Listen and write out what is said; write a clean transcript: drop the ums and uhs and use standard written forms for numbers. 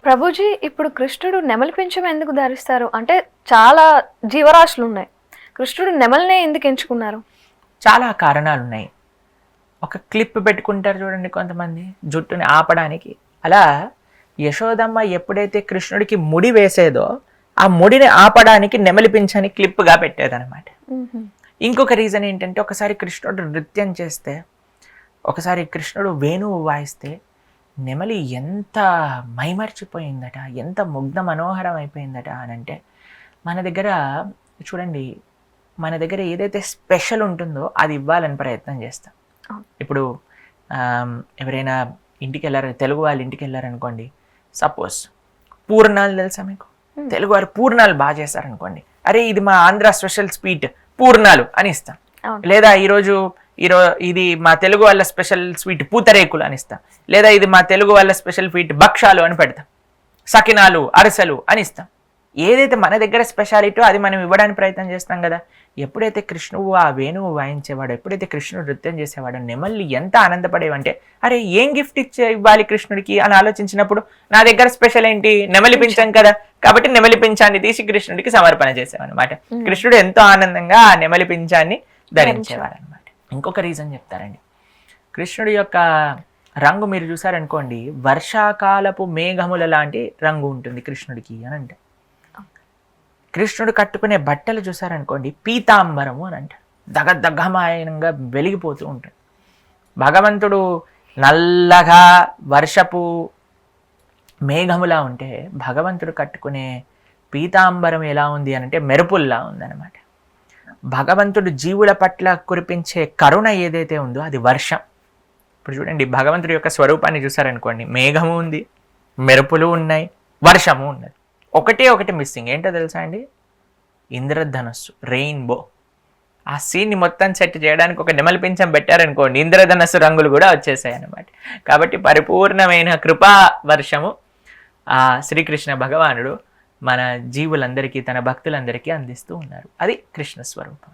ప్రభుజీ ఇప్పుడు కృష్ణుడు నెమలి పింఛం ఎందుకు ధరిస్తారు? అంటే చాలా జీవరాశులు ఉన్నాయి, కృష్ణుడు నెమలినే ఎందుకు ఎంచుకున్నారు? చాలా కారణాలు ఉన్నాయి. ఒక క్లిప్ పెట్టుకుంటారు చూడండి కొంతమంది జుట్టుని ఆపడానికి. అలా యశోదమ్మ ఎప్పుడైతే కృష్ణుడికి ముడి వేసేదో ఆ ముడిని ఆపడానికి నెమలి పింఛని క్లిప్గా పెట్టేదన్నమాట. ఇంకొక రీజన్ ఏంటంటే, ఒకసారి కృష్ణుడు నృత్యం చేస్తే, ఒకసారి కృష్ణుడు వేణువు వాయిస్తే నెమలి ఎంత మైమర్చిపోయిందట, ఎంత ముగ్ధ మనోహరం అయిపోయిందట అని అంటే, మన దగ్గర చూడండి, మన దగ్గర ఏదైతే స్పెషల్ ఉంటుందో అది ఇవ్వాలని ప్రయత్నం చేస్తాం. ఇప్పుడు ఎవరైనా ఇంటికి వెళ్ళారు, తెలుగు వాళ్ళు ఇంటికి వెళ్ళారనుకోండి, సపోజ్ పూర్ణాలు తెలుసా మీకు? తెలుగు వారు పూర్ణాలు బాగా చేస్తారనుకోండి, అరే ఇది మా ఆంధ్ర స్పెషల్ స్వీట్ పూర్ణాలు అని ఇస్తాం. లేదా ఈరోజు ఇది మా తెలుగు వాళ్ళ స్పెషల్ స్వీట్ పూతరేకులు అని ఇస్తాం. లేదా ఇది మా తెలుగు వాళ్ళ స్పెషల్ స్వీట్ భక్షాలు అని పెడతాం. సకినాలు, అరిసెలు అని ఇస్తాం. ఏదైతే మన దగ్గర స్పెషాలిటీ అది మనం ఇవ్వడానికి ప్రయత్నం చేస్తాం కదా. ఎప్పుడైతే కృష్ణుడు ఆ వేణువు వాయించేవాడు, ఎప్పుడైతే కృష్ణుడు నృత్యం చేసేవాడు, నెమళ్ళు ఎంత ఆనందపడేవంటే, అరే ఏం గిఫ్ట్ ఇవ్వాలి కృష్ణుడికి అని ఆలోచించినప్పుడు, నా దగ్గర స్పెషల్ ఏంటి, నెమలి పింఛం కదా, కాబట్టి నెమలి పింఛాన్ని తీసి కృష్ణుడికి సమర్పణ చేసేవన్నమాట. కృష్ణుడు ఎంతో ఆనందంగా ఆ నెమలి పింఛాన్ని ధరించేవాడు అనమాట. ఇంకొక రీజన్ చెప్తారండి, కృష్ణుడి యొక్క రంగు మీరు చూసారనుకోండి, వర్షాకాలపు మేఘముల లాంటి రంగు ఉంటుంది కృష్ణుడికి అని అంటే. కృష్ణుడు కట్టుకునే బట్టలు చూసారనుకోండి, పీతాంబరము అని అంటారు. దగదగమాయంగా వెలిగిపోతూ ఉంటుంది. భగవంతుడు నల్లగా వర్షపు మేఘములా ఉంటే, భగవంతుడు కట్టుకునే పీతాంబరం ఎలా ఉంది అని అంటే మెరుపుల్లా ఉందన్నమాట. భగవంతుడు జీవుల పట్ల కురిపించే కరుణ ఏదైతే ఉందో అది వర్షం. ఇప్పుడు చూడండి, భగవంతుడి యొక్క స్వరూపాన్ని చూసారనుకోండి, మేఘము ఉంది, మెరుపులు ఉన్నాయి, వర్షము ఉన్నది. ఒకటి మిస్సింగ్ ఏంటో తెలుసా అండి? ఇంద్రధనస్సు, రెయిన్బో. ఆ సీన్ని మొత్తం సెట్ చేయడానికి ఒక నెమలి పింఛం పెట్టారనుకోండి, ఇంద్రధనస్సు రంగులు కూడా వచ్చేసాయి అన్నమాట. కాబట్టి పరిపూర్ణమైన కృపా వర్షము ఆ శ్రీకృష్ణ భగవానుడు మన జీవులందరికీ, తన భక్తులందరికీ అందిస్తూ ఉన్నారు. అది కృష్ణ స్వరూపం.